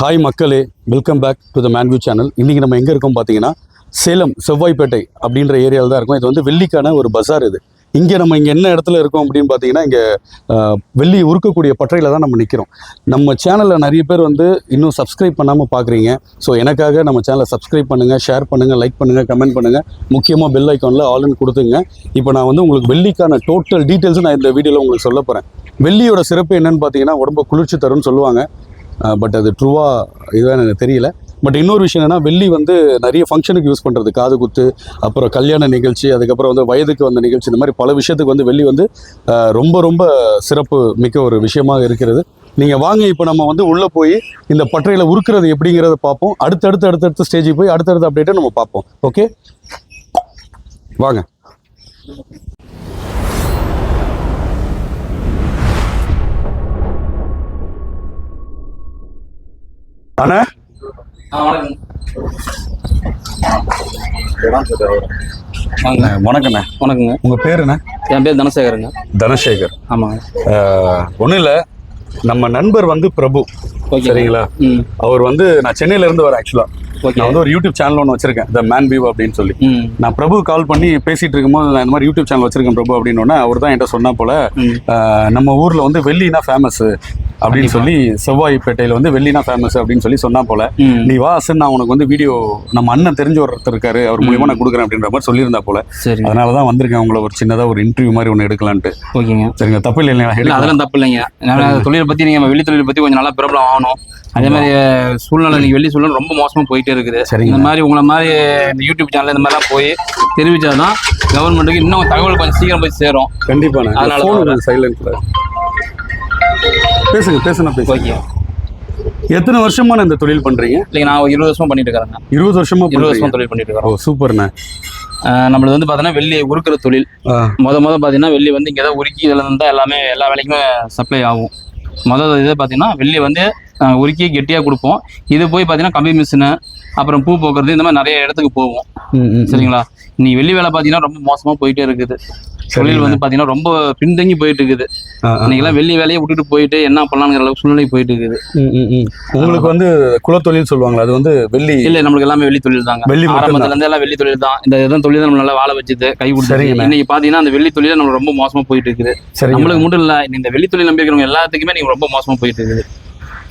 Hi மக்களே, welcome back to the Manview channel. இன்றைக்கி நம்ம எங்கே இருக்கோம் பார்த்தீங்கன்னா சேலம் செவ்வாய்ப்பேட்டை அப்படின்ற ஏரியாவில் தான் இருக்கோம். இது வந்து வெள்ளிக்கான ஒரு பஜார். இங்கே என்ன இடத்துல இருக்கோம் அப்படின்னு பார்த்தீங்கன்னா, இங்கே வெள்ளி உருக்கக்கூடிய பட்டறையில் தான் நம்ம நிற்கிறோம். நம்ம சேனலில் நிறைய பேர் வந்து இன்னும் சப்ஸ்கிரைப் பண்ணாமல் பார்க்குறீங்க. ஸோ எனக்காக நம்ம சேனலை சப்ஸ்கிரைப் பண்ணுங்கள், ஷேர் பண்ணுங்கள், லைக் பண்ணுங்கள், கமெண்ட் பண்ணுங்கள். முக்கியமாக பெல் ஐக்கானில் ஆல்னு கொடுத்துங்க. இப்போ நான் வந்து உங்களுக்கு வெள்ளிக்கான டோட்டல் டீட்டெயில்ஸும் நான் இந்த வீடியோவில் உங்களுக்கு சொல்ல போகிறேன். வெள்ளியோட சிறப்பு என்னென்னு பார்த்தீங்கன்னா, உடம்பு குளிர்ச்சி தரும்னு சொல்லுவாங்க. பட் அது ட்ரூவாக இதுதான் எனக்கு தெரியல. பட் இன்னொரு விஷயம் என்னென்னா, வெள்ளி வந்து நிறைய ஃபங்க்ஷனுக்கு யூஸ் பண்ணுறது, காது குத்து, அப்புறம் கல்யாண நிகழ்ச்சி, அதுக்கப்புறம் வந்து வயதுக்கு வந்த நிகழ்ச்சி, இந்த மாதிரி பல விஷயத்துக்கு வந்து வெள்ளி வந்து ரொம்ப ரொம்ப சிறப்பு மிக்க ஒரு விஷயமாக இருக்கிறது. நீங்கள் வாங்க, இப்போ நம்ம வந்து உள்ளே போய் இந்த பட்டறையில் உருக்கிறது எப்படிங்கிறத பார்ப்போம். அடுத்தடுத்த ஸ்டேஜுக்கு போய் அடுத்தடுத்த அப்டேட்டை நம்ம பார்ப்போம். ஓகே, வாங்க. அண்ணா வணக்கண்ணே. வணக்கங்க. உங்க பேர் என்ன? என் பேர் தனசேகருங்க. தனசேகர். ஆமாங்க. ஒன்றும் இல்லை, நம்ம நண்பர் வந்து பிரபு. சரிங்களா? அவர் வந்து நான் சென்னையில இருந்து வரேன். ஆக்சுவலா நான் வந்து ஒரு யூடியூப் சேனல் ஒன்று வச்சிருக்கேன், த மேன் வியூ அப்படின்னு சொல்லி. நான் பிரபு கால் பண்ணி பேசிட்டு இருக்கும்போது, நான் இந்த மாதிரி யூடியூப் சேனல் வச்சிருக்கேன் பிரபு அப்படின்னு அவர் தான் என்கிட்ட சொன்னா போல, நம்ம ஊர்ல வந்து வெள்ளினா ஃபேமஸ் அப்படின்னு சொல்லி, செவ்வாய்ப்பேட்டையில வந்து வெள்ளினா ஃபேமஸ் அப்படின்னு சொல்லி சொன்னா போல, நீ வா சார், நான் உனக்கு வந்து வீடியோ நம்ம அண்ணன் தெரிஞ்ச ஒருத்தர் இருக்காரு, அவர் மூலியமா நான் கொடுக்குறேன் அப்படின்ற மாதிரி சொல்லியிருந்தா போல. அதனாலதான் வந்திருக்கேன், உங்களை ஒரு சின்னதா ஒரு இன்டர்வியூ மாதிரி ஒன்று எடுக்கலான்ட்டு. ஓகேங்க, சரிங்க. தப்பு இல்லைங்களா? அதெல்லாம் தப்பு இல்லைங்க. தொழிலை பத்தி நீங்க வெள்ளி தொழிலை பத்தி கொஞ்சம் நல்லா பிரபலம் ஆகணும். அதே மாதிரி சூழ்நிலை நீங்க வெள்ளி சூழ்நிலை ரொம்ப மோசமா போயிட்டே இருக்குது. இந்த மாதிரி உங்களை மாதிரி இந்த யூடியூப் சேனல் இந்த மாதிரிலாம் போய் தெரிவிச்சாதான் கவர்மெண்ட்டுக்கு இன்னும் தகவல் கொஞ்சம் சீக்கிரம் போய் சேரும். கண்டிப்பா. அதனால சைலண்ட்ல பேசுங்க. ஓகே. எத்தனை வருஷமா இந்த தொழில் பண்றீங்க? இல்லைங்க, நான் 20 வருஷமா பண்ணிட்டு இருக்கேன். 20 வருஷமா தொழில் பண்ணிட்டு இருக்கேன். ஓ, சூப்பர்ண்ணே. நம்மளது வந்து பார்த்தீங்கன்னா வெள்ளி உருக்குற தொழில். மொதல் பார்த்தீங்கன்னா வெள்ளி வந்து இங்கே தான் உருக்கி இதில் இருந்தால் எல்லா வேலைக்குமே சப்ளை ஆகும். இது பார்த்தீங்கன்னா வெள்ளி வந்து உருக்கி கெட்டியாக கொடுப்போம். இது போய் பார்த்தீங்கன்னா கம்பி மிஷினு, அப்புறம் பூ போக்குறது, இந்த மாதிரி நிறைய இடத்துக்கு போவோம். சரிங்களா? இன்னைக்கு வெள்ளி வேலை பார்த்தீங்கன்னா ரொம்ப மோசமாக போயிட்டே இருக்குது. தொழில் வந்து பார்த்தீங்கன்னா ரொம்ப பின்தங்கி போயிட்டு இருக்குது. இன்னைக்கெல்லாம் வெள்ளி வேலையை விட்டுட்டு போயிட்டு என்ன பண்ணலாங்கிற அளவுக்கு சூழ்நிலை போயிட்டு இருக்குது. உங்களுக்கு வந்து குலத்தொழில் சொல்லுவாங்களா? அது வந்து வெள்ளி இல்லை, நம்மளுக்கு எல்லாமே வெள்ளி தொழில் தாங்க. ஆரம்பத்துல இருந்து எல்லாம் வெள்ளி தொழில் தான். இந்த இதான் தொழில் நம்ம நல்லா வாழ வச்சுது, கை கொடுத்து. இன்னைக்கு பாத்தீங்கன்னா அந்த வெள்ளி தொழில நம்ம ரொம்ப மோசமா போயிட்டு இருக்குது. நம்மளுக்கு மட்டும் இல்ல, இந்த வெள்ளி தொழில் நம்பி இருக்கிறவங்க எல்லாத்துக்குமே நீங்க ரொம்ப மோசமா போயிட்டு இருக்குது.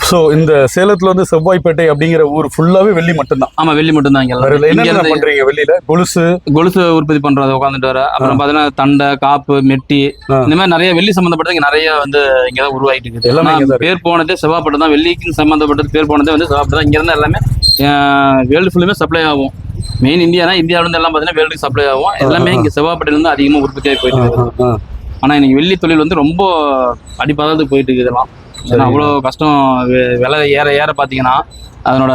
ஸோ இந்த சேலத்துல வந்து செவ்வாய்ப்பேட்டை அப்படிங்கிற ஊர் ஃபுல்லாவே வெள்ளி மட்டும்தான். ஆமா, வெள்ளி மட்டும் தான். என்ன பண்றீங்க வெள்ளியில? கொலுசு உற்பத்தி பண்றது உட்காந்துட்டு வர. அப்புறம் பாத்தீங்கன்னா தண்டை, காப்பு, மெட்டி, இந்த மாதிரி நிறைய வெள்ளி சம்பந்தப்பட்டது நிறைய வந்து இங்கதான் உருவாயிட்டு இருக்குது. எல்லாம் பேர் போனதே செவ்வாய்ப்பேட்டை தான். வெள்ளிக்கு சம்பந்தப்பட்டது பேர் போனதே வந்து செவ்வாய்ப்பேட்டை தான். இங்க இருந்து எல்லாமே வேர்ல்டு ஃபுல்லுமே சப்ளை ஆகும். மெயின் இந்தியானா இந்தியாவில இருந்து எல்லாம் பாத்தீங்கன்னா வேர்ல்டுக்கு சப்ளை ஆகும். எல்லாமே இங்க செவ்வாய்ப்பேட்டையில இருந்து அதிகமா உற்பத்தியாகி போயிட்டு இருக்கு. ஆனா இன்னைக்கு வெள்ளி தொழில் வந்து ரொம்ப அடிப்பாதத்துக்கு போயிட்டு இருக்குது. இதெல்லாம் அவ்வளோ கஷ்டம். விலை ஏற பார்த்தீங்கன்னா அதனோட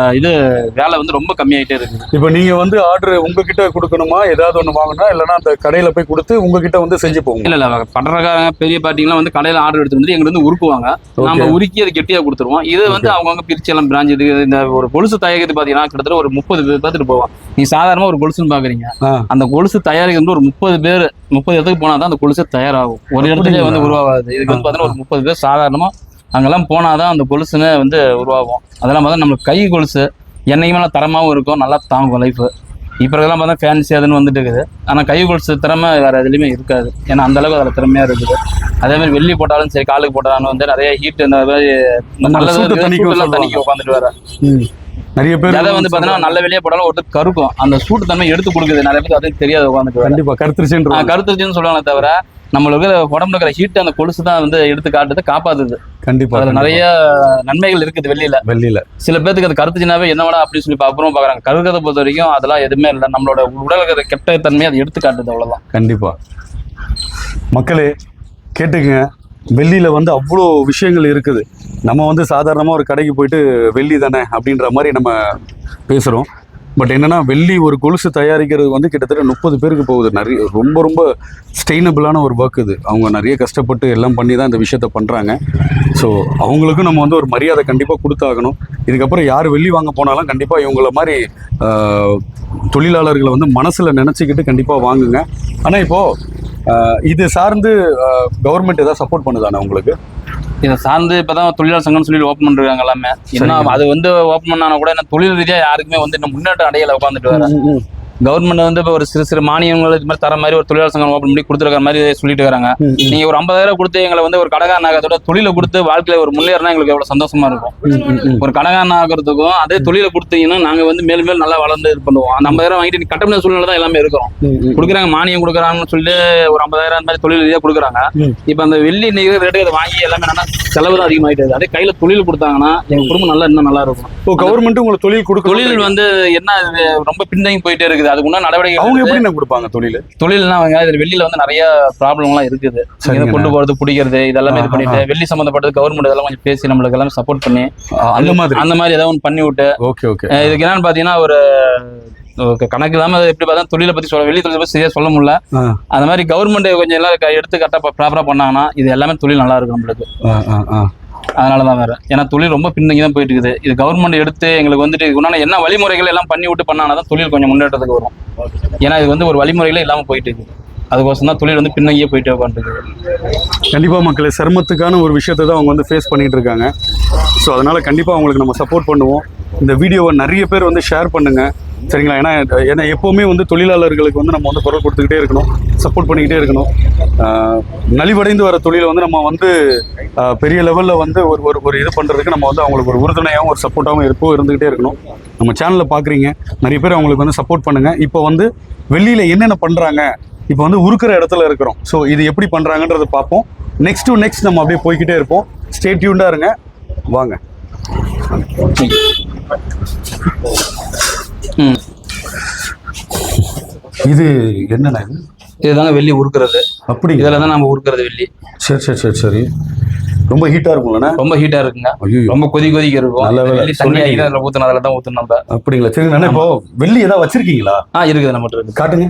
வேலை வந்து ரொம்ப கம்மியாயிட்டே இருக்கு. இப்போ நீங்க வந்து ஆர்டர் உங்ககிட்ட கொடுக்கணுமா? ஏதாவது ஒன்று வாங்கினா, இல்லைன்னா அந்த கடையில போய் கொடுத்து உங்ககிட்ட வந்து செஞ்சு போங்க? இல்லை, பண்றக்காரங்க பெரிய பார்ட்டிங்கெல்லாம் வந்து கடையில ஆர்டர் எடுத்து வந்து எங்களுக்கு வந்து உருக்குவாங்க. நம்ம உருக்கி அதை கெட்டியா கொடுத்துருவோம். இது வந்து அவங்கவுங்க பிரிச்சு எல்லாம் பிரான்ச் இருக்கு. இந்த ஒரு கொலுசு தயாரிக்கிறது பார்த்தீங்கன்னா கிட்டத்தட்ட ஒரு 30 பேர் பார்த்துட்டு போவாங்க. நீ சாதாரணமா ஒரு கொலுசுன்னு பாக்குறீங்க, அந்த கொலுசு தயாரிக்கிறது ஒரு 30 இடத்துக்கு போனாதான் அந்த கொலுசு தயாராகும். ஒரு இடத்துலயே வந்து உருவாகாது. இதுக்கு வந்து பார்த்தீங்கன்னா ஒரு 30 பேர் சாதாரணமா அங்கெல்லாம் போனாதான் அந்த கொலுசுன்னு வந்து உருவாகும். அதெல்லாம் பார்த்தா நம்மளுக்கு கை கொலுசு என்னைக்குமே நல்லா தரமாகவும் இருக்கும், நல்லா தாங்கும் லைஃப். இப்போ இதெல்லாம் பார்த்தா ஃபேன்சி அதுன்னு வந்துட்டு இருக்குது. ஆனால் கை கொலுசு திறமை வேறு எதுலையுமே இருக்காது. ஏன்னா அந்த அளவுக்கு அதில் திறமையாக இருக்குது. அதே மாதிரி வெள்ளி போட்டாலும் சரி, காலுக்கு போட்டாலும் வந்து நிறைய ஹீட் இந்த மாதிரி நல்லது தண்ணிக்கு உட்காந்துட்டு வர நிறைய பேர் அதை வந்து பார்த்தீங்கன்னா நல்ல வெளியே போட்டாலும் ஒருத்தர் கருக்கும். அந்த சூட்டு தன்மை எடுத்து கொடுக்குது. நிறைய பேருக்கு அதுவும் தெரியாது உட்காந்துட்டு. கண்டிப்பாக கருத்துருச்சுன்னு சொல்லுவாங்க. தவிர நம்மளுக்கு உடம்புல இருக்கிற ஹீட் அந்த கொலுசு தான் வந்து எடுத்து காட்டுது, காப்பாத்துது. கண்டிப்பா அதுல நிறைய நன்மைகள் இருக்குது வெள்ளியில. சில பேருக்கு அது கருத்துச்சுனாவே என்னவா அப்படின்னு சொல்லி அப்புறம் பாக்குறாங்க. கருக்கிறத பொறுத்த வரைக்கும் அதெல்லாம் எதுவுமே இல்லை. நம்மளோட உடல் இருக்கிற கெட்ட தன்மையை அதை எடுத்து காட்டுது, அவ்வளவுதான். கண்டிப்பா. மக்களே கேட்டுங்க, வெள்ளியில வந்து அவ்வளோ விஷயங்கள் இருக்குது. நம்ம வந்து சாதாரணமாக ஒரு கடைக்கு போயிட்டு வெள்ளி தானே அப்படின்ற மாதிரி நம்ம பேசுகிறோம். பட் என்னென்னா, வெள்ளி ஒரு கொலுசு தயாரிக்கிறது வந்து கிட்டத்தட்ட 30 பேருக்கு போகுது. நிறைய ரொம்ப ஸ்டெயினபிளான ஒரு ஒர்க் இது. அவங்க நிறைய கஷ்டப்பட்டு எல்லாம் பண்ணி தான் இந்த விஷயத்த பண்ணுறாங்க. ஸோ அவங்களுக்கும் நம்ம வந்து ஒரு மரியாதை கண்டிப்பாக கொடுத்தாகணும். இதுக்கப்புறம் யார் வெள்ளி வாங்க போனாலும் கண்டிப்பாக இவங்கள மாதிரி தொழிலாளர்களை வந்து மனசில் நினச்சிக்கிட்டு கண்டிப்பாக வாங்குங்க. ஆனால் இப்போது இது சார்ந்து கவர்மெண்ட் ஏதாவது சப்போர்ட் பண்ணுதானே உங்களுக்கு? இதை சார்ந்து இப்பதான் தொழிலாளர் சங்கம்னு சொல்லி ஓப்பன் பண்ணிருக்காங்க எல்லாமே. என்ன அது வந்து ஓப்பன் பண்ணானா கூட என்ன தொழில் ரீதியா யாருக்குமே வந்து இன்னும் முன்னேற்றம் அடையல உட்காந்துட்டு வர. கவர்மெண்ட் வந்து இப்போ ஒரு சிறு மானியங்கள் இது மாதிரி தர மாதிரி ஒரு தொழிலாளர் சங்கம் ஓப்பன் பண்ணி கொடுத்துருக்க மாதிரி சொல்லிட்டு இருக்காங்க. நீங்க ஒரு 50,000 கொடுத்து எங்களை வந்து ஒரு கடைக்காரன் ஆகிறதோட தொழிலை கொடுத்து வாழ்க்கையில ஒரு முன்னேறினா எங்களுக்கு எவ்வளவு சந்தோஷமா இருக்கும். ஒரு கடைக்காரன் ஆகிறதுக்கும் அதே தொழிலை கொடுத்தீங்கன்னா நாங்க வந்து மேலும் மேலும் நல்லா வளர்ந்து இது பண்ணுவோம். அந்த 50,000 வாங்கிட்டு நீ கட்ட முடியாத சூழ்நிலை தான் எல்லாமே இருக்கிறோம். கொடுக்குறாங்க, மானியம் கொடுக்குறாங்கன்னு சொல்லி ஒரு 50,000 அந்த மாதிரி தொழில் ரீதியா கொடுக்குறாங்க. இப்ப அந்த வெள்ளி நெய்கிற ரேட்டு அதை வாங்கி எல்லாமே நல்லா செலவு தான் அதிகமாயிட்டு. அதே கையில தொழில் கொடுத்தாங்கன்னா எங்க குடும்பம் நல்லா இன்னும் நல்லா இருக்கும். கவர்மெண்ட் உங்களுக்கு தொழில் கொடுக்க தொழில் வந்து என்ன ரொம்ப பின்தங்கி போயிட்டே இருக்குது. அதுக்கு முன்னாடி நடவடிக்கை அவங்க எப்படி கொடுப்பாங்க தொழில்னா இதுல வெளியில வந்து நிறைய ப்ராப்ளம் எல்லாம் இருக்குது. இதை கொண்டு போறது பிடிக்கிறது இதெல்லாம் இது பண்ணிட்டு வெள்ளி சம்பந்தப்பட்டது கவர்மெண்ட் இதெல்லாம் கொஞ்சம் பேசி நம்மளுக்கு எல்லாம் சப்போர்ட் பண்ணி அந்த மாதிரி ஏதாவது ஒன்று பண்ணி விட்டு இதுக்கு என்னன்னு பாத்தீங்கன்னா ஒரு கணக்கு இல்லாம எப்படி பார்த்தா தொழிலை பத்தி சொல்ல வெளி தொழிலை பத்தி சரியா சொல்ல முடியல. அந்த மாதிரி கவர்மெண்ட் கொஞ்சம் எல்லாம் எடுத்து கரெக்டா ப்ராப்பரா பண்ணாங்கன்னா இது எல்லாமே தொழில் நல்லா இருக்கும் நம்மளுக்கு. அதனாலதான் வேற, ஏன்னா தொழில் ரொம்ப பின்னங்கி தான் போயிட்டு இருக்குது. இது கவர்மெண்ட் எடுத்து எங்களுக்கு வந்துட்டு உண்டான என்ன வழிமுறைகள் எல்லாம் பண்ணி விட்டு பண்ணாதான் தொழில் கொஞ்சம் முன்னேற்றத்துக்கு வரும். ஏன்னா இது வந்து ஒரு வழிமுறைகளே இல்லாம போயிட்டு இருக்குது. அதுக்கோசம் தான் தொழில் வந்து பின்னங்கியே போயிட்டு உட்காந்துருக்கு. கண்டிப்பா மக்களே, சிரமத்துக்கான ஒரு விஷயத்தை தான் அவங்க வந்து ஃபேஸ் பண்ணிட்டு இருக்காங்க. ஸோ அதனால கண்டிப்பா அவங்களுக்கு நம்ம சப்போர்ட் பண்ணுவோம். இந்த வீடியோவை நிறைய பேர் வந்து ஷேர் பண்ணுங்க, சரிங்களா? ஏன்னா எப்போவுமே வந்து தொழிலாளர்களுக்கு வந்து நம்ம வந்து குரல் கொடுத்துக்கிட்டே இருக்கணும், சப்போர்ட் பண்ணிக்கிட்டே இருக்கணும். நலிவடைந்து வர தொழிலை வந்து நம்ம வந்து பெரிய லெவலில் வந்து ஒரு இது பண்ணுறதுக்கு நம்ம வந்து அவங்களுக்கு ஒரு உறுதுணையாகவும் ஒரு சப்போர்ட்டாகவும் இருந்துக்கிட்டே இருக்கணும். நம்ம சேனலில் பார்க்குறீங்க, நிறைய பேர் அவங்களுக்கு வந்து சப்போர்ட் பண்ணுங்கள். இப்போ வந்து வெள்ளியில் என்னென்ன பண்ணுறாங்க, இப்போ வந்து உருக்கிற இடத்துல இருக்கிறோம். ஸோ இது எப்படி பண்ணுறாங்கன்றதை பார்ப்போம். நெக்ஸ்ட் டு நெக்ஸ்ட் நம்ம அப்படியே போய்கிட்டே இருப்போம். ஸ்டே டியூன்டாக இருங்க, வாங்க. இது என்னண்ணா? இதுதாங்க வெள்ளி உருக்குறது. அப்படி இதில் தான் நம்ம உருக்குறது வெள்ளி. சரி சரி சரி சரி. ரொம்ப ஹீட்டா இருக்கும்லண்ணா? ரொம்ப ஹீட்டா இருக்குங்க. ரொம்ப கொதிக்க இருக்கும். வெள்ளி தண்ணி அதில் ஊற்றணும், அதில் தான் ஊற்றணும் நம்ம. அப்படிங்களா? சரிங்கண்ணா. இப்போ வெள்ளி ஏதாவது வச்சிருக்கீங்களா? இருக்குது நம்ம இருக்கு. காட்டுங்க.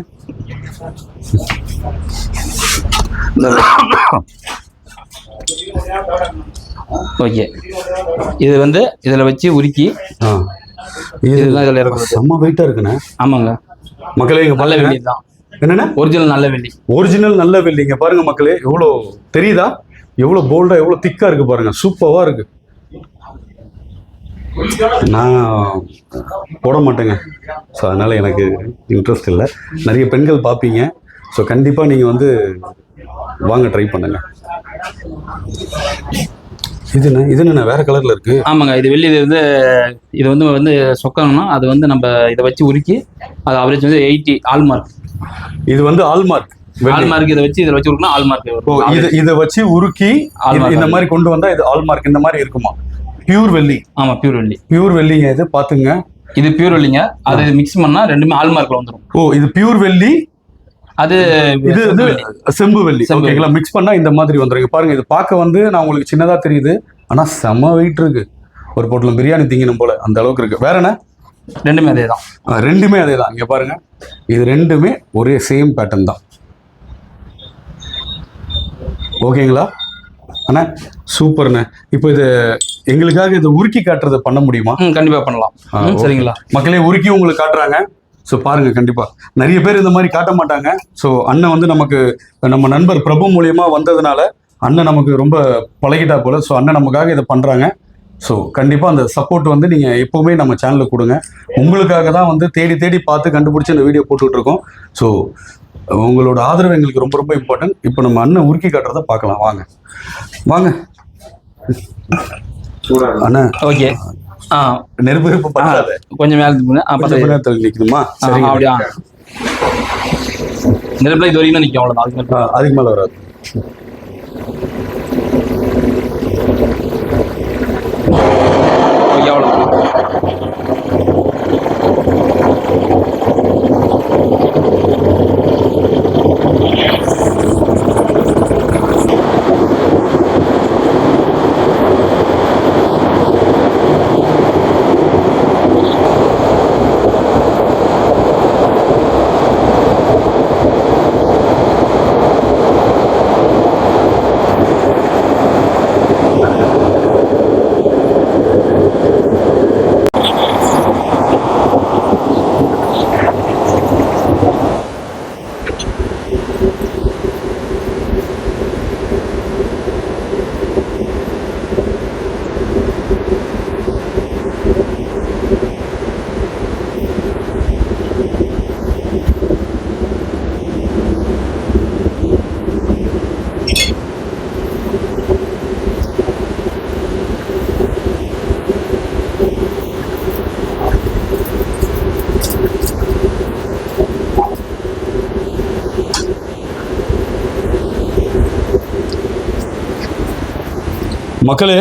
ஓகே, இது வந்து இதில் வச்சு உருக்கி இதெல்லாம் இதில் இருக்கு. செம்ம வெயிட்டா இருக்குண்ணே. ஆமாங்க மக்களே, இங்க நல்ல வெள்ளி தான். என்னன்னா ஒரிஜினல் நல்ல வெள்ளி. இங்க பாருங்க மக்களே, எவ்வளோ தெரியுதா? எவ்வளோ போல்டா, எவ்வளோ திக்கா இருக்கு பாருங்க. சூப்பரா இருக்கு. நான் போட மாட்டேங்க, ஸோ அதனால எனக்கு இன்ட்ரெஸ்ட் இல்லை. நிறைய பெண்கள் பார்ப்பீங்க, ஸோ கண்டிப்பாக நீங்கள் வந்து வாங்க, ட்ரை பண்ணுங்க. இது என்ன வேற கலர்ல இருக்கு? ஆமாங்க, இது வெள்ளி. இது வந்து சொக்கணும்னா அது வந்து நம்ம இதை வச்சு உருக்கி அது அவரேஜ் வந்து 80 ஆல்மார்க். இது வந்து ஆல்மார்க். இதை வச்சு உருக்குனா ஆல்மார்க். இதை வச்சு உருக்கி இந்த மாதிரி கொண்டு வந்தா இது ஆல்மார்க் இந்த மாதிரி இருக்குமா? பியூர் வெள்ளி. ஆமா, பியூர் வெள்ளிங்க. இது பாத்துங்க, இது பியூர் வெள்ளிங்க. அது மிக்ஸ் பண்ணா ரெண்டுமே ஆல்மார்க்ல வந்துடும். ஓ, இது பியூர் வெள்ளி, இது செம்பு வெள்ளி. ஓகேங்களா? மிக்ஸ் பண்ணா இந்த மாதிரி வந்துருங்க. பாருங்க, இது பார்க்க வந்து நான் உங்களுக்கு சின்னதா தெரியுது, ஆனா செம வெயிட் இருக்கு. ஒரு பொட்டலம் பிரியாணி திங்கணும் போல அந்த அளவுக்கு இருக்கு. வேற என்ன? ரெண்டுமே அதே தான். இங்க பாருங்க, இது ரெண்டுமே ஒரே சேம் பேட்டர்ன் தான். ஓகேங்களா அண்ணா? சூப்பர்ண்ணே. இப்போ இது எங்களுக்காக இதை உருக்கி காட்டுறது பண்ண முடியுமா? கண்டிப்பா பண்ணலாம். சரிங்களா மக்களே, உருக்கி உங்களுக்கு காட்டுறாங்க. ஸோ பாருங்க, கண்டிப்பா நிறைய பேர் இந்த மாதிரி காட்ட மாட்டாங்க. ஸோ அண்ணன் வந்து நமக்கு நம்ம நண்பர் பிரபு மூலியமா வந்ததுனால அண்ணன் நமக்கு ரொம்ப பழகிட்டா போல. ஸோ அண்ணன் நமக்காக இதை பண்றாங்க. ஸோ கண்டிப்பா அந்த சப்போர்ட் வந்து நீங்க எப்பவுமே நம்ம சேனலுக்கு கொடுங்க. உங்களுக்காக தான் வந்து தேடி தேடி பார்த்து கண்டுபிடிச்சி இந்த வீடியோ போட்டுட்டு இருக்கோம். ஸோ உங்களோட ஆதரவு எங்களுக்கு ரொம்ப ரொம்ப இம்பார்ட்டன்ட். இப்போ நம்ம அண்ணன் உருக்கி காட்டுறத பார்க்கலாம். வாங்க அண்ணா. ஓகே, நெருப்பு பண்ணாத, கொஞ்சம் மேல நிக்கணுமா? அப்படியா? நெருப்புல இது வரைக்கும் நிக்கும், அவ்வளவுதான். அதுக்கு மேல வராது. மக்களே,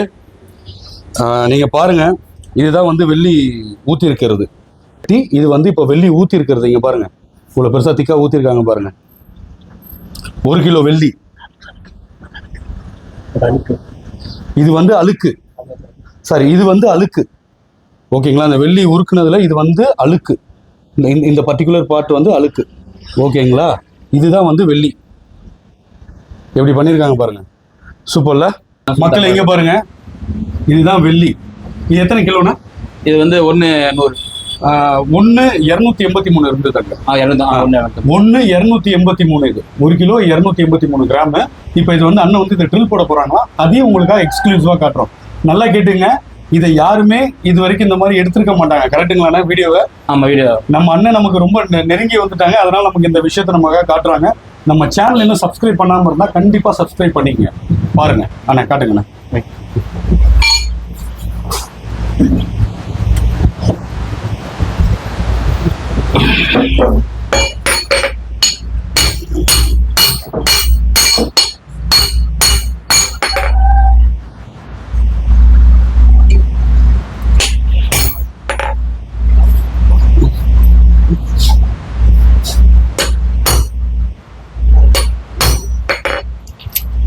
நீங்கள் பாருங்கள், இதுதான் வந்து வெள்ளி ஊற்றி இருக்கிறது. இது வந்து இப்போ வெள்ளி ஊற்றி இருக்கிறது. இங்கே பாருங்கள், இவ்வளோ பெருசாக திக்காக ஊற்றிருக்காங்க பாருங்கள். 1 கிலோ வெள்ளி. இது வந்து அழுக்கு, சாரி, இது வந்து அழுக்கு. ஓகேங்களா? அந்த வெள்ளி உருக்குனதுல இது வந்து அழுக்கு. இந்த பர்டிகுலர் பார்ட் வந்து அழுக்கு. ஓகேங்களா? இதுதான் வந்து வெள்ளி. எப்படி பண்ணியிருக்காங்க பாருங்க, சூப்பர்ல. மக்கள் எங்க பாருங்க, இதுதான் வெள்ளி. இது எத்தனை கிலோனா? இது வந்து 100. 283 இருந்ததுங்க. 283. இது 1 கிலோ 283 கிராம். இப்போ இது வந்து அண்ணன் வந்து இதை ட்ரில் போட போறாங்களா, அதையும் உங்களுக்காக எக்ஸ்க்ளூசிவா காட்டுறோம். நல்லா கேட்டுங்க. இதை யாருமே இது வரைக்கும் இந்த மாதிரி எடுத்திருக்க மாட்டாங்க. கரெக்டுங்களாண்ணா? வீடியோவை நம்ம அண்ணன் நமக்கு ரொம்ப நெருங்கி வந்துட்டாங்க. அதனால நமக்கு இந்த விஷயத்த நமக்காக காட்டுறாங்க. நம்ம சேனல் இன்னும் சப்ஸ்கிரைப் பண்ணாம இருந்தா கண்டிப்பா சப்ஸ்கிரைப் பண்ணிக்கங்க. பாருங்க அண்ணா, காட்டுங்கண்ணா.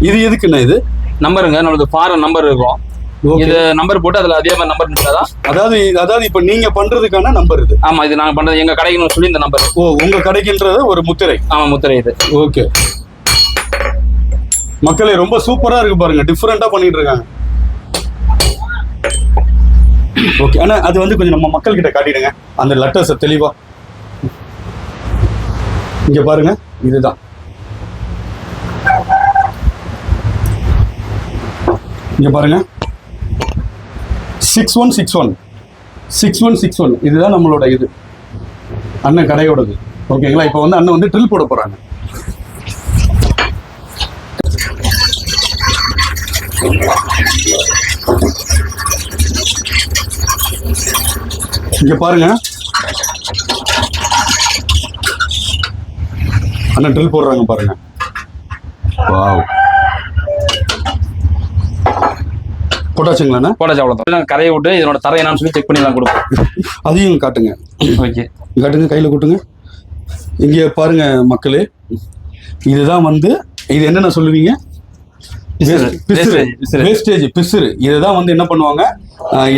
இது எதுக்குண்ணா? இது நம்பருங்க, நம்மளுக்கு ஃபாரன் நம்பர் இருக்கும். இது நம்பர் போட்டு அதுல அதே மாதிரி நம்பர் இருக்காதான். அதாவது இப்ப நீங்க பண்றதுக்கான நம்பர் இது. ஆமா, இது நாங்க பண்றது எங்க கடைக்குன்னு சொல்லி இந்த நம்பர். ஓ, உங்க கடைக்குன்றது ஒரு முத்திரை. ஆமா, முத்திரை இது. ஓகே மக்களே, ரொம்ப சூப்பரா இருக்கு பாருங்க. டிஃபரெண்டா பண்ணிட்டு இருக்காங்க. ஓகே ஆனா அது வந்து கொஞ்சம் நம்ம மக்கள் கிட்ட காட்டிடுங்க அந்த லெட்டர்ஸ் தெளிவா. இங்க பாருங்க, இதுதான். இங்க பாருங்க, 6161 இதுதான் நம்மளோட இது அண்ணன் கடையோடது. ஓகேங்களா? இப்போ வந்து அண்ணன் வந்து ட்ரில் போட போறாங்க. இங்க பாருங்க, அண்ணன் ட்ரில் போடுறாங்க பாருங்க. வாவ், போட்டாச்சுங்களாண்ணா? போட்டாச்சு, அவ்வளோதான். கரையை விட்டு இதனோட தரை என்னன்னு சொல்லி செக் பண்ணி தான் கொடுப்போம். அதையும் காட்டுங்க. ஓகே, காட்டுங்க, கையில் கூட்டுங்க. இங்கே பாருங்க மக்களே, இதுதான் வந்து இது என்னென்ன சொல்லுவீங்க? வேஸ்டேஜ், பிசுறு. இதுதான் வந்து என்ன பண்ணுவாங்க,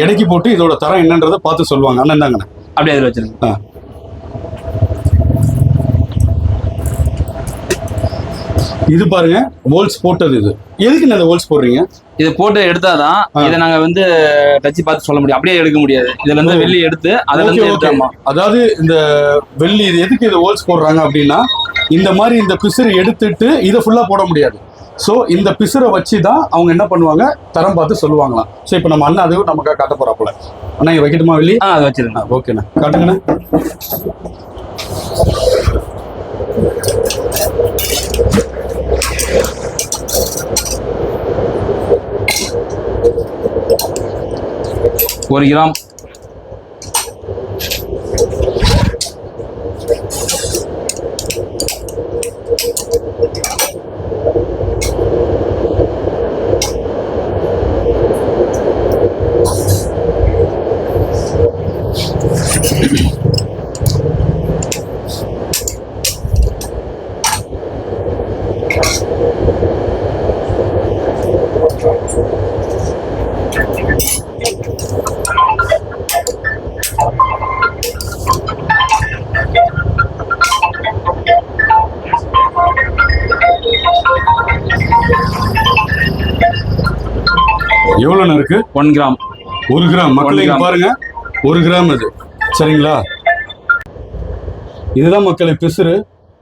எடைக்கு போட்டு இதோட தரம் என்னன்றதை பார்த்து சொல்லுவாங்க. அண்ணன் தாங்கண்ணா, அப்படியே அதில் வச்சிருங்க. இது பாருங்க, ஹோல்ஸ் போட்டது. இது எதுக்கு இந்த ஹோல்ஸ் போடுறீங்க? இது போட்டு எடுத்தாதான் இதை நாங்க வந்து டச்சு பார்த்து சொல்ல முடியும். அப்படியே எடுக்க முடியாது. இதுல இருந்து வெள்ளி எடுத்து அதுல இருந்து எடுத்தாமா. அதாவது இந்த வெள்ளி இது எதுக்கு இது ஹோல்ஸ் போடுறாங்க அப்படின்னா, இந்த மாதிரி இந்த பிசுறு எடுத்துட்டு இதை ஃபுல்லா போட முடியாது. ஸோ இந்த பிசுரை வச்சு தான் அவங்க என்ன பண்ணுவாங்க, தரம் பார்த்து சொல்லுவாங்களாம். ஸோ இப்போ நம்ம அண்ணா அதுவும் நமக்காக காட்ட போறாப்புல. அண்ணா இங்க வைக்கட்டுமா வெள்ளி? அது வச்சிருங்க. ஓகேண்ணா, காட்டுங்கண்ணா. ஒரு கிராம். எவ்வளோண்ணா இருக்கு? 1 கிராம். 1 கிராம். மக்களே பாருங்க, 1 கிராம் இது. சரிங்களா? இதுதான் மக்களை பிசுறு.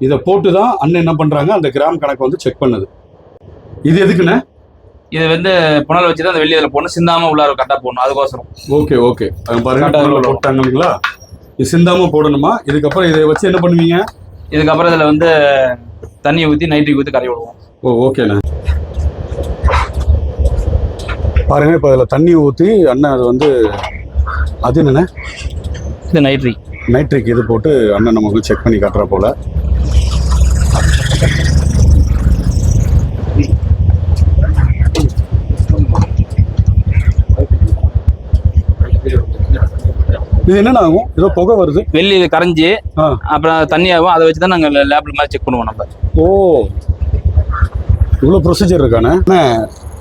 இதை போட்டு தான் அண்ணன் என்ன பண்றாங்க, அந்த கிராம் கணக்கு வந்து செக் பண்ணுது. இது எதுக்குண்ணே? இது வந்து புனல் வச்சுதான் அந்த வெளியே போடணும், சிந்தாம உள்ளார கரெக்டாக போடணும், அதுக்கோசரம். ஓகே ஓகே, பாருங்க போட்டாங்க இல்லைங்களா? இது சிந்தாம போடணுமா? இதுக்கப்புறம் இதை வச்சு என்ன பண்ணுவீங்க? இதுக்கப்புறம் இதில் வந்து தண்ணியை ஊற்றி நைட்ரிக் ஊற்றி கரைய விடுவோம். ஓ ஓகேண்ணா. பாருங்க, இப்போ அதில் தண்ணி ஊற்றி அண்ணன் அது வந்து அது என்னண்ணே? இது நைட்ரிக். நைட்ரிக் இது போட்டு அண்ணன் நமக்கு செக் பண்ணி காட்டுற போல. இது என்னென்ன ஆகும்? ஏதோ புகை வருது. வெள்ளி இது கரைஞ்சி ஆ. அப்புறம் தண்ணியாகும். அதை வச்சு தான் நாங்கள் லேப்ல மாதிரி செக் பண்ணுவோம் நம்ம. ஓ, இவ்வளோ ப்ரொசீஜர் இருக்கானே.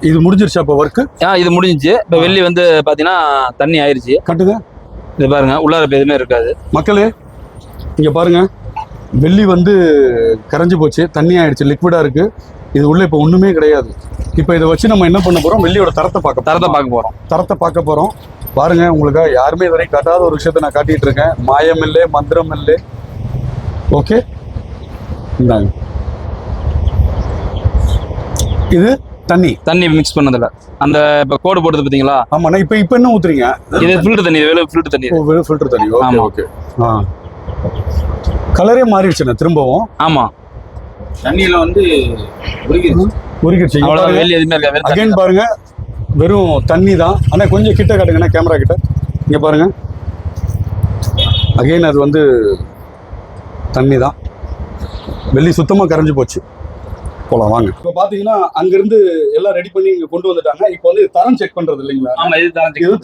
இது முடிஞ்சிருச்சு அப்போ ஒர்க்கு? இது முடிஞ்சிச்சு. இப்போ வெள்ளி வந்து பார்த்தீங்கன்னா தண்ணி ஆயிடுச்சு. கட்டுங்க. இது பாருங்க, உள்ளார இப்போ எதுவுமே இருக்காது. மக்களே இங்கே பாருங்க, வெள்ளி வந்து கரைஞ்சி போச்சு, தண்ணி ஆயிடுச்சு, லிக்விடாக இருக்குது. இது உள்ளே இப்போ ஒன்றுமே கிடையாது. இப்போ இதை வச்சு நம்ம என்ன பண்ண போகிறோம்? வெள்ளியோட தரத்தை பார்க்க போகிறோம். பாருங்க, உங்களுக்காக யாருமே இதுவரை காட்டாத ஒரு விஷயத்தை நான் காட்டிட்டு இருக்கேன். மாயம் இல்லை, மந்திரம் இல்லை. ஓகே, இந்தாங்க. இது தண்ணி மிக்ஸ் பண்ணதில்ல. அந்த இப்போ கோடு போடுறது பார்த்தீங்களா? ஆமாண்ணா. இப்போ என்ன ஊத்துறீங்க? இது ஃபில்டர் தண்ணி. வெறும் ஃபில்டர் தண்ணி. வெறும் ஃபில்டர் தண்ணி. ஆமா. ஓகே. கலரே மாறிடுச்சுண்ணா திரும்பவும். ஆமா, தண்ணியில வந்து உருகிடுச்சு. வெள்ளி எதுவுமே இருக்காது. அகைன் பாருங்க, வெறும் தண்ணி தான். ஆனால் கொஞ்சம் கிட்ட காட்டுங்கண்ணா, கேமரா கிட்ட. இங்கே பாருங்க, அகைன் அது வந்து தண்ணி தான். வெள்ளி சுத்தமாக கரைஞ்சி போச்சு. போலாம் வாங்க. இப்போ பார்த்தீங்கன்னா அங்கேருந்து எல்லாம் ரெடி பண்ணி இங்கே கொண்டு வந்துட்டாங்க. இப்போ வந்து தரம் செக் பண்ணுறது இல்லைங்களா? ஆமாம், இது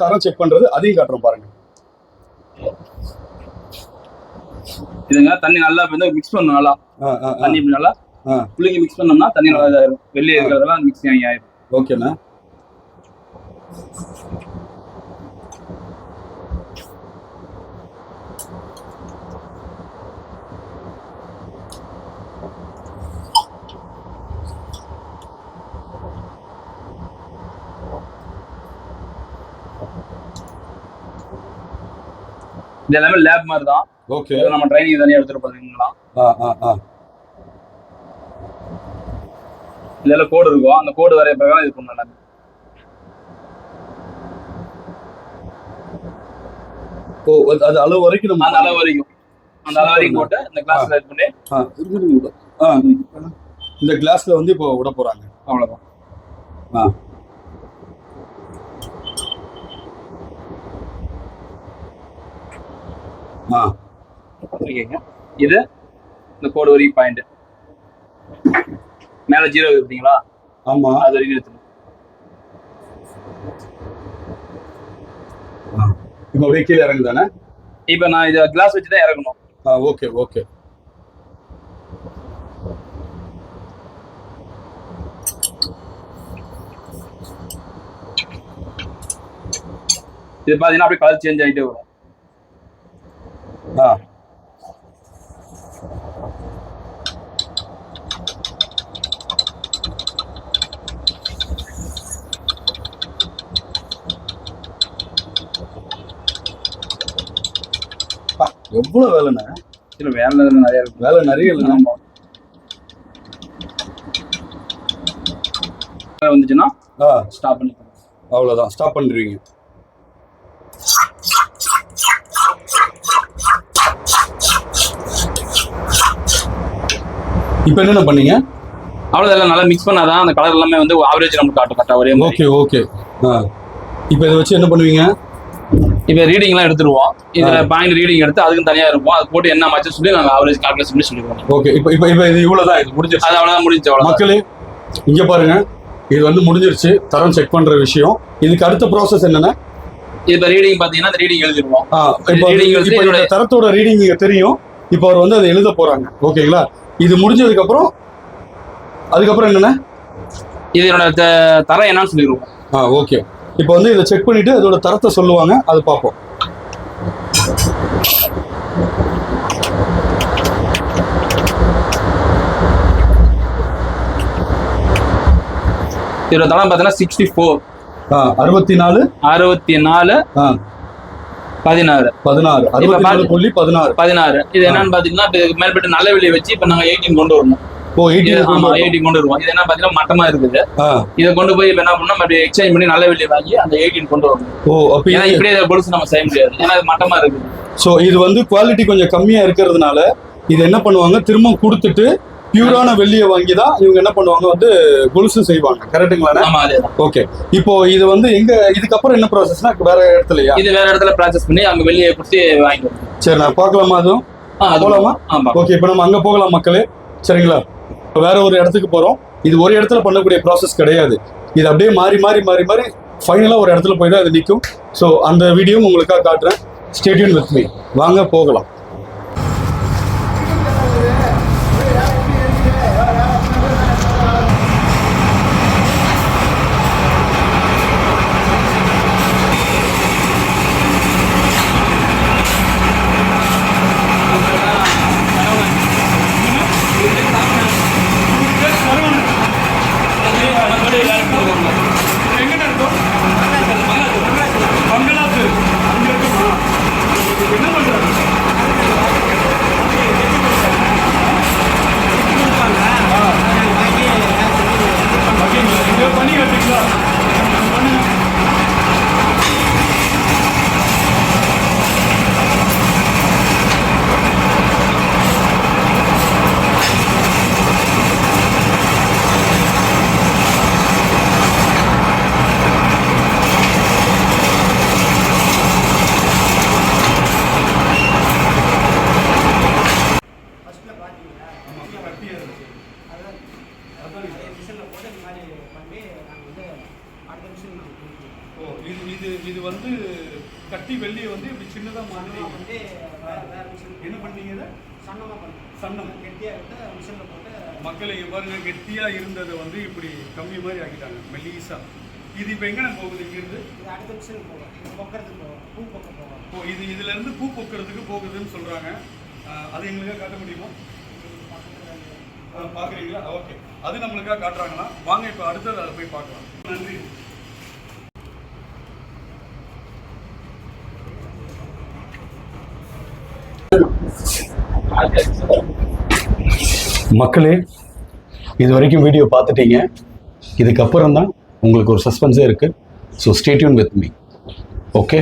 தரம் செக் பண்ணுறது. அதையும் காட்டுறோம் பாருங்க. இதுங்க தண்ணி நல்லா வந்து மிக்ஸ் பண்ணணும். நல்லா தண்ணி இப்படி நல்லா புளிங்க மிக்ஸ் பண்ணோம்னா தண்ணி நல்லா இதாயிரும். வெளியே இருக்கிறதெல்லாம் மிக்ஸ் ஆகிடும். ஓகேண்ணா. இது எல்லாமே லேப் மாதிரி தான். ஓகே. நம்ம ட்ரைனிங் தனியாக எடுத்துட்டு போறீங்களா? இதெல்லாம் கோடு இருக்கும். அந்த கோடு வரைய பிரகாரம் இது பண்ணலாம். ஓ, அது அளவு வரைக்கும் நம்ம அந்த அளவு வரைக்கும் போட்டு இந்த கிளாஸ்ல இது பண்ணி இந்த கிளாஸ்ல வந்து இப்போ விட போறாங்க. அவ்வளவுதான். இது இந்த கோடு வரைக்கும் பாயிண்ட் மேல 0 பார்த்தீங்களா? ஆமா, அது வரைக்கும் எடுத்துணும். இப்போ அப்படியே கீழே இறங்கு தானே? இப்போ நான் இதை கிளாஸ் வச்சு தான் இறக்கணும். Okay okay. இது பார்த்தீங்கன்னா அப்படியே கலர் சேஞ்ச் ஆகிட்டே வரும். எவ்வளவு வேலைண்ணே? வேலை நிறைய இருக்கு. வேலை நிறைய இல்லை. வந்துச்சுன்னா ஸ்டாப் பண்ணி அவ்வளவுதான், ஸ்டாப் பண்ணிடுவீங்க. இப்போ என்னென்ன பண்ணீங்க? அவ்வளோதான், நல்லா மிக்ஸ் பண்ணாதான் அந்த கலர் எல்லாமே வந்து ஆவரேஜ் நமக்கு காட்டும் கரெக்டாக ஒரே. Okay okay. இப்போ இதை வச்சு என்ன பண்ணுவீங்க? இப்போ ரீடிங்லாம் எடுத்துருவோம். இதில் பாயிண்ட் ரீடிங் எடுத்து அதுக்கு தனியாக இருக்கும். அது போட்டு என்ன மாச்சு சொல்லி நாங்கள் ஆவரேஜ் கால்குலேஷன் பண்ணி சொல்லிடுவோம். ஓகே. இப்போ இது இவ்வளோதான், இது முடிஞ்சிருச்சு. அது அவ்வளோதான், முடிஞ்சு. அவ்வளோ மக்களே இங்கே பாருங்க, இது வந்து முடிஞ்சிருச்சு. தரம் செக் பண்ணுற விஷயம். இதுக்கு அடுத்த ப்ராசஸ் என்னன்னா, இப்போ ரீடிங் பார்த்தீங்கன்னா ரீடிங் எழுதிடுவோம். இப்போ தரத்தோட ரீடிங் தெரியும். இப்போ அவர் வந்து அதை எழுத போறாங்க. ஓகேங்களா? இது முடிஞ்சதுக்கப்புறம் அதுக்கப்புறம் என்னன்னா, இதனோட தரம் என்னன்னு சொல்லிடுவோம். ஓகே. இப்போ வந்து இதை செக் பண்ணிட்டு அதோட தரத்தை சொல்லுவாங்க, அது பார்ப்போம். இதோட தரம் பார்த்தீங்கன்னா 64. 64 16 16. இது என்னன்னு பாத்தீங்கன்னா மேல்பட்டு நல்ல வெளியை வச்சு இப்ப நாங்க 18 கொண்டு வரணும். 18 கொண்டு வருவோம். இது என்ன பாத்தீங்கன்னா மட்டமா இருக்குது. இதை கொண்டு போய் இப்ப என்ன பண்ணோம், அப்படியே எக்ஸ்சேஞ்ச் பண்ணி நல்ல வெளியை வாங்கி அந்த 18 கொண்டு வரணும். ஏன்னா இப்படியே பொலிசு நம்ம செய்ய முடியாது, ஏன்னா அது மட்டமா இருக்குது. ஸோ இது வந்து குவாலிட்டி கொஞ்சம் கம்மியா இருக்கிறதுனால இது என்ன பண்ணுவாங்க, திரும்ப கொடுத்துட்டு பியூரான வெள்ளியை வாங்கி தான் இவங்க என்ன பண்ணுவாங்க, வந்து கொலுசு செய்வாங்க. கரெக்டுங்களா? ஆமா, அதேதான். ஓகே. இப்போ இது வந்து எங்க, இதுக்கப்புறம் என்ன ப்ராசஸ்னா வேற இடத்துலயா? இது வேற இடத்துல ப்ராசஸ் பண்ணி அங்க வெளியே கொடுத்து வாங்கிடுவோம். சரி, நான் பார்க்கலாமா? அதுவும் போகலாமா? ஓகே. இப்போ நம்ம அங்க போகலாம் மக்களே. சரிங்களா? வேற ஒரு இடத்துக்கு போறோம். இது ஒரு இடத்துல பண்ணக்கூடிய ப்ராசஸ் கிடையாது. இது அப்படியே மாறி மாறி மாறி மாறி ஃபைனலா ஒரு இடத்துல போய் தான் அது நிற்கும். ஸோ அந்த வீடியோவும் உங்களுக்காக காட்டுறேன். Stay tune with me. வாங்க போகலாம். இது வந்து கட்டி வெள்ளியை வந்து இப்படி சின்னதாக மாதிரி வந்து என்ன பண்ணீங்க? இதை சன்னமாக பண்ணோம். சன்னம் கெட்டியாக விட்டு மிஷினில் போட்டு மக்களை பாருங்க, கெட்டியாக இருந்ததை வந்து இப்படி கம்மி மாதிரி ஆக்கிட்டாங்க மெல்லீஸா. இது இப்போ எங்கே போகுது இங்கிருந்து? இது அடுத்த மிஷினுக்கு போகும், இது பொக்கிறதுக்கு போகும், பூ பொக்க போகும். ஓ, இதுலேருந்து பூ பொக்கிறதுக்கு போகுதுன்னு சொல்கிறாங்க. அது எங்களுக்காக காட்ட முடியுமா? பார்க்குறீங்களா? ஓகே, அது நம்மளுக்காக காட்டுறாங்களா? வாங்க இப்போ அடுத்தது அதை போய் பார்க்கலாம். நன்றி. மக்களே, இது வரைக்கும் வீடியோ பார்த்துட்டீங்க. இதுக்கப்புறம் தான் உங்களுக்கு ஒரு சஸ்பென்ஸே இருக்குது. So stay tune with me. Okay.